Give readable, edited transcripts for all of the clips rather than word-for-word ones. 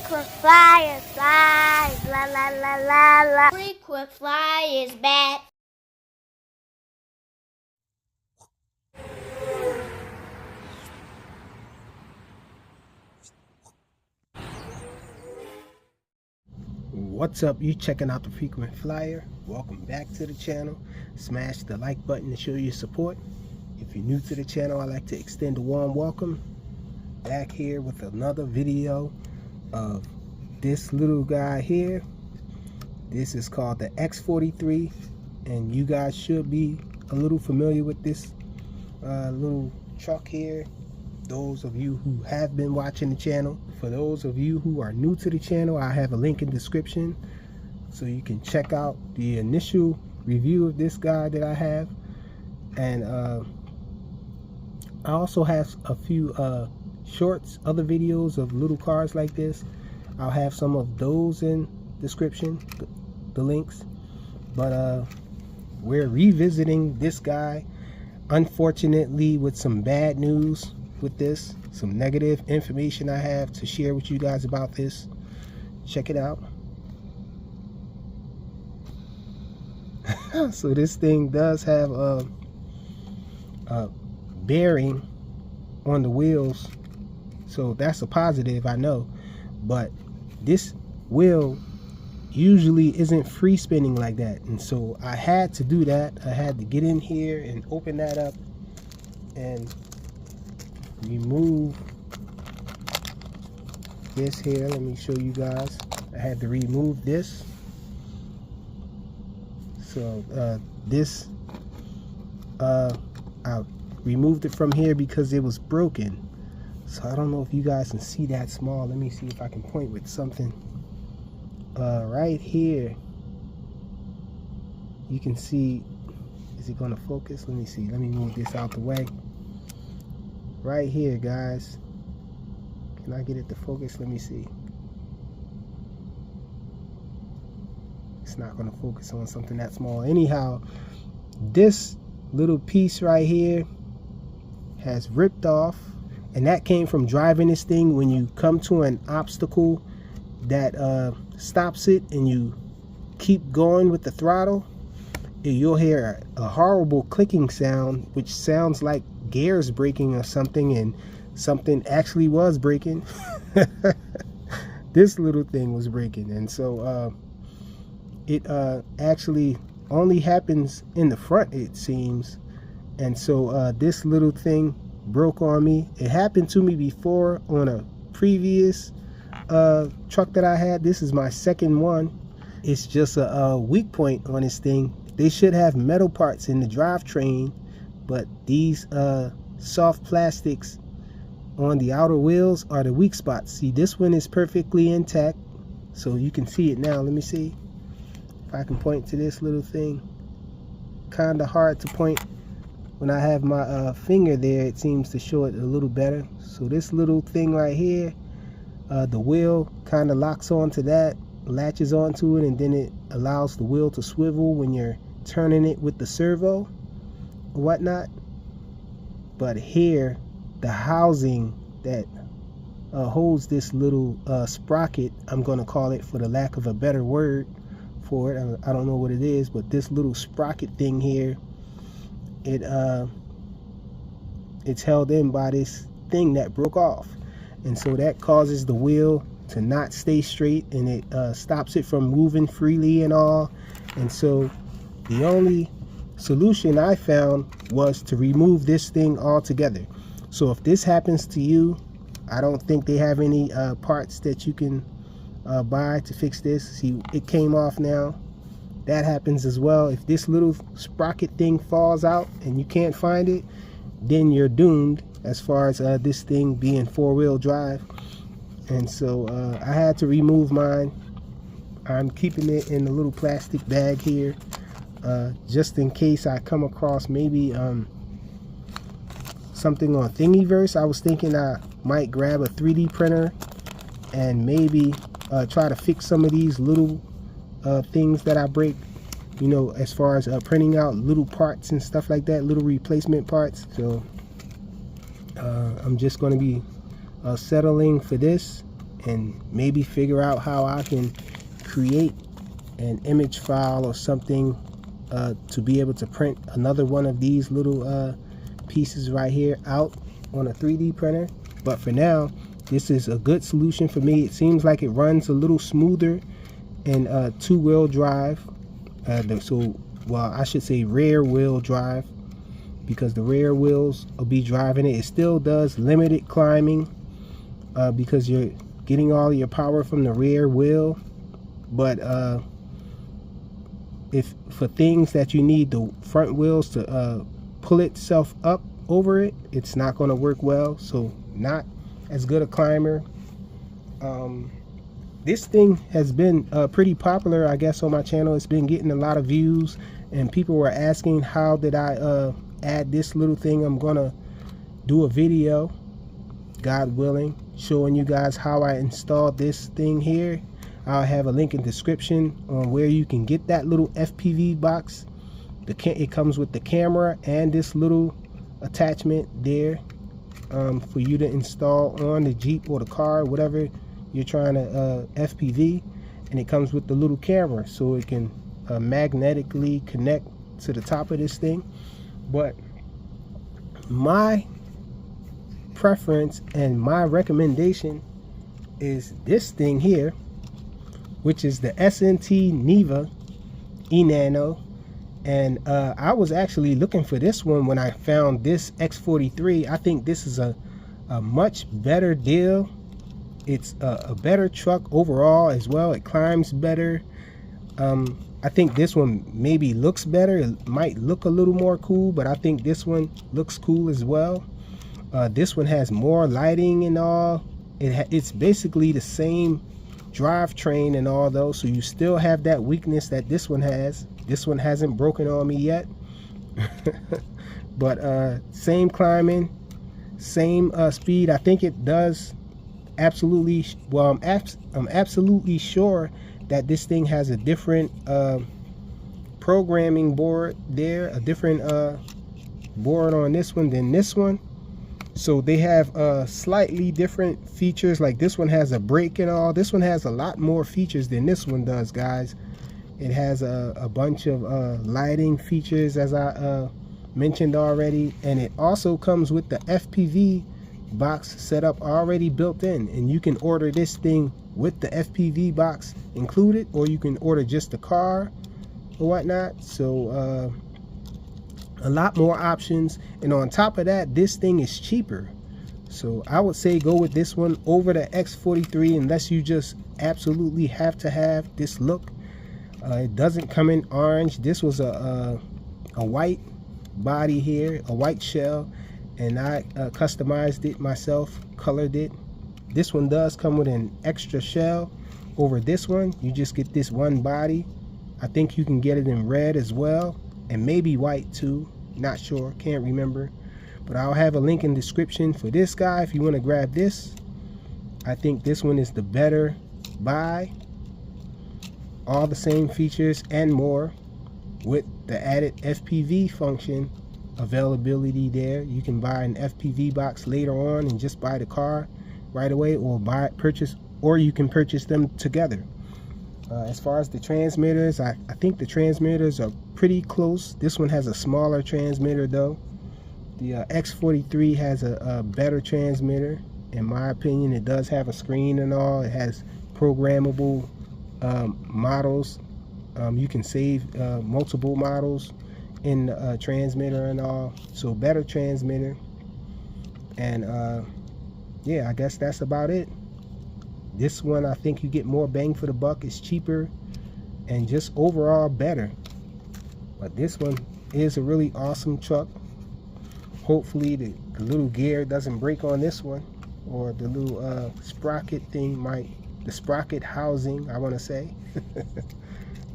Frequent flyer, flies, la la la la la. Frequent flyers back. What's up? You checking out the Frequent Flyer? Welcome back to the channel. Smash the like button to show your support. If you're new to the channel, I'd like to extend a warm welcome. Back here with another video of this little guy here. This is called the X43, and you guys should be a little familiar with this little truck here. Those of you who have been watching the channel. For those of you who are new to the channel, I have a link in the description so you can check out the initial review of this guy that I have. And I also have a few shorts, other videos of little cars like this. I'll have some of those in description, the links. But we're revisiting this guy, unfortunately, with some bad news with this, some negative information I have to share with you guys about this. Check it out. So this thing does have a bearing on the wheels, so that's a positive, I know, but this wheel usually isn't free spinning like that, and so I had to do that. I had to get in here and open that up and remove this here. Let me show you guys. I had to remove this. So this I removed it from here because it was broken. So I don't know if you guys can see that small. Let me see if I can point with something. Right here you can see, is it going to focus? Let me see. Let me move this out the way. Right here, guys. Can I get it to focus? Let me see. It's not going to focus on something that small. Anyhow, this little piece right here has ripped off, and that came from driving this thing. When you come to an obstacle that stops it and you keep going with the throttle, you'll hear a horrible clicking sound, which sounds like gears breaking or something, and something actually was breaking. This little thing was breaking, and so it actually only happens in the front, it seems. And so this little thing broke on me. It happened to me before on a previous truck that I had. This is my second one. It's just a weak point on this thing. They should have metal parts in the drivetrain, but these soft plastics on the outer wheels are the weak spots. See, this one is perfectly intact, so you can see it now. Let me see if I can point to this little thing. Kind of hard to point when I have my finger there. It seems to show it a little better. So this little thing right here, the wheel kind of locks onto that, latches onto it, and then it allows the wheel to swivel when you're turning it with the servo or whatnot. But here, the housing that holds this little sprocket, I'm going to call it for the lack of a better word for it, I don't know what it is, but this little sprocket thing here, it's held in by this thing that broke off, and so that causes the wheel to not stay straight, and it stops it from moving freely and all. And so the only solution I found was to remove this thing altogether. So if this happens to you, I don't think they have any parts that you can buy to fix this. See, it came off now. That happens as well. If this little sprocket thing falls out and you can't find it, then you're doomed as far as this thing being four-wheel drive. And so I had to remove mine. I'm keeping it in a little plastic bag here, just in case I come across maybe something on Thingiverse. I was thinking I might grab a 3D printer and maybe try to fix some of these little things that I break, you know, as far as printing out little parts and stuff like that, little replacement parts. So I'm just going to be settling for this and maybe figure out how I can create an image file or something to be able to print another one of these little pieces right here out on a 3D printer. But for now, this is a good solution for me. It seems like it runs a little smoother in two-wheel drive. Well, I should say rear wheel drive, because the rear wheels will be driving it. It still does limited climbing because you're getting all your power from the rear wheel. But if for things that you need the front wheels to pull itself up over it, it's not going to work well. So not as good a climber. This thing has been pretty popular, I guess, on my channel. It's been getting a lot of views, and people were asking how did I add this little thing. I'm gonna do a video, God willing, showing you guys how I installed this thing here. I'll have a link in the description on where you can get that little FPV box. It comes with the camera and this little attachment there for you to install on the Jeep or the car, whatever you're trying to FPV. And it comes with the little camera, so it can magnetically connect to the top of this thing. But my preference and my recommendation is this thing here, which is the SNT Niva Enano. And I was actually looking for this one when I found this X43. I think this is a much better deal. It's a better truck overall as well. It climbs better. I think this one maybe looks better. It might look a little more cool, but I think this one looks cool as well. This one has more lighting and all. It's basically the same drivetrain and all though, so you still have that weakness that this one has. This one hasn't broken on me yet. But same climbing, same speed. I think it does absolutely, well, I'm absolutely sure that this thing has a different programming board there, a different board on this one than this one. So they have slightly different features. Like this one has a brake and all. This one has a lot more features than this one does, guys. It has a bunch of lighting features, as I mentioned already, and it also comes with the FPV box setup already built in, and you can order this thing with the FPV box included, or you can order just the car or whatnot. So a lot more options, and on top of that, this thing is cheaper. So I would say go with this one over the X43 unless you just absolutely have to have this look. It doesn't come in orange. This was a white body here, a white shell, and I customized it myself, colored it. This one does come with an extra shell over this one. You just get this one body. I think you can get it in red as well, and maybe white too, not sure, can't remember. But I'll have a link in the description for this guy if you want to grab this. I think this one is the better buy. All the same features and more, with the added FPV function availability there. You can buy an FPV box later on and just buy the car right away, or you can purchase them together. As far as the transmitters, I think the transmitters are pretty close. This one has a smaller transmitter though. The X43 has a better transmitter in my opinion. It does have a screen and all. It has programmable models. You can save multiple models in the transmitter and all. So better transmitter. And yeah, I guess that's about it. This one, I think you get more bang for the buck. It's cheaper and just overall better. But this one is a really awesome truck. Hopefully the little gear doesn't break on this one, or the little sprocket thing might, the sprocket housing, I want to say.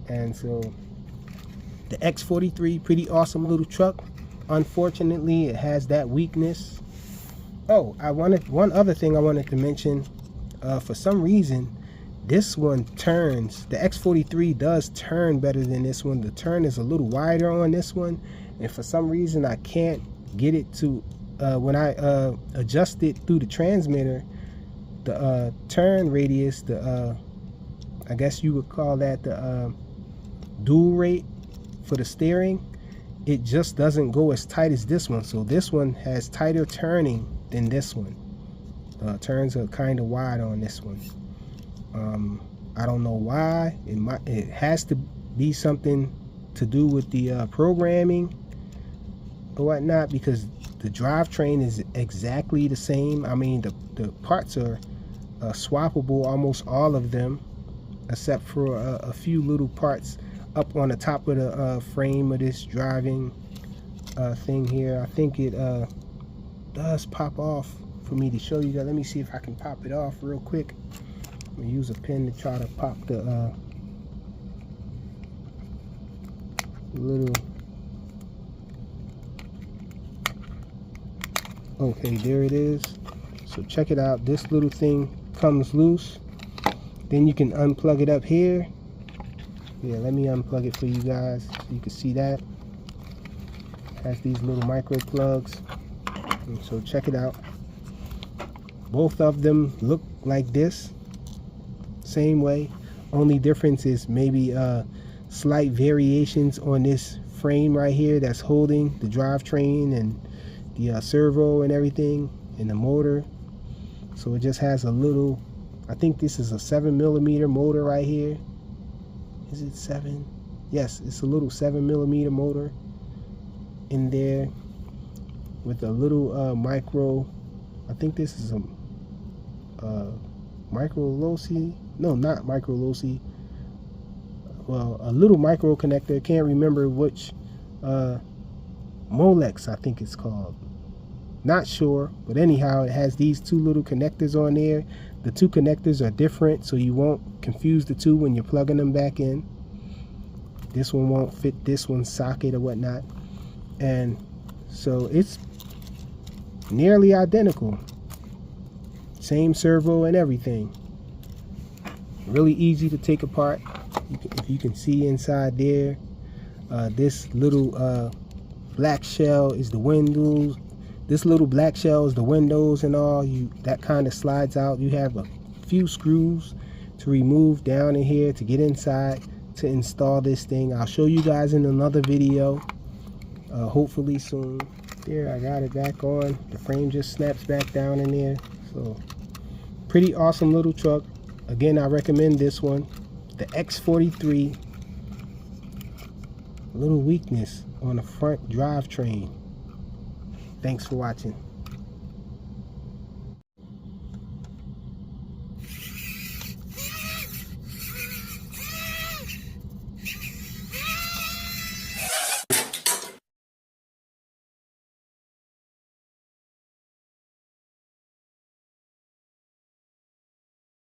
And so the X43, pretty awesome little truck. Unfortunately, it has that weakness. Oh, one other thing I wanted to mention. For some reason, this one turns, the X43 does turn better than this one. The turn is a little wider on this one, and for some reason I can't get it to, when I adjust it through the transmitter, the turn radius, the I guess you would call that the dual rate for the steering, it just doesn't go as tight as this one. So this one has tighter turning than this one. Turns are kind of wide on this one. I don't know why. It has to be something to do with the programming or whatnot, because the drivetrain is exactly the same. I mean, the parts are swappable, almost all of them, except for a few little parts up on the top of the frame of this driving thing here. I think it does pop off for me to show you that. Let me see if I can pop it off real quick. I'm gonna use a pin to try to pop the little. Okay, there it is. So check it out. This little thing comes loose. Then you can unplug it up here. Yeah, let me unplug it for you guys so you can see that. It has these little micro plugs. And so check it out. Both of them look like this. Same way. Only difference is maybe slight variations on this frame right here that's holding the drivetrain and the servo and everything, and the motor. So it just has a little, I think this is a 7mm motor right here. Is it 7? Yes, it's a little 7mm motor in there with a little micro, I think this is a micro loci, no, not micro loci, well, a little micro connector. Can't remember which Molex I think it's called, not sure, but anyhow, it has these two little connectors on there. The two connectors are different, so you won't confuse the two when you're plugging them back in. This one won't fit this one's socket or whatnot, and so it's nearly identical, same servo and everything. Really easy to take apart. If you can see inside there, this little black shell is the windows. This little black shell is the windows and all. That kind of slides out. You have a few screws to remove down in here to get inside to install this thing. I'll show you guys in another video, hopefully soon. There, I got it back on. The frame just snaps back down in there. So pretty awesome little truck. Again, I recommend this one, the X43. Little weakness on the front drivetrain. Thanks for watching.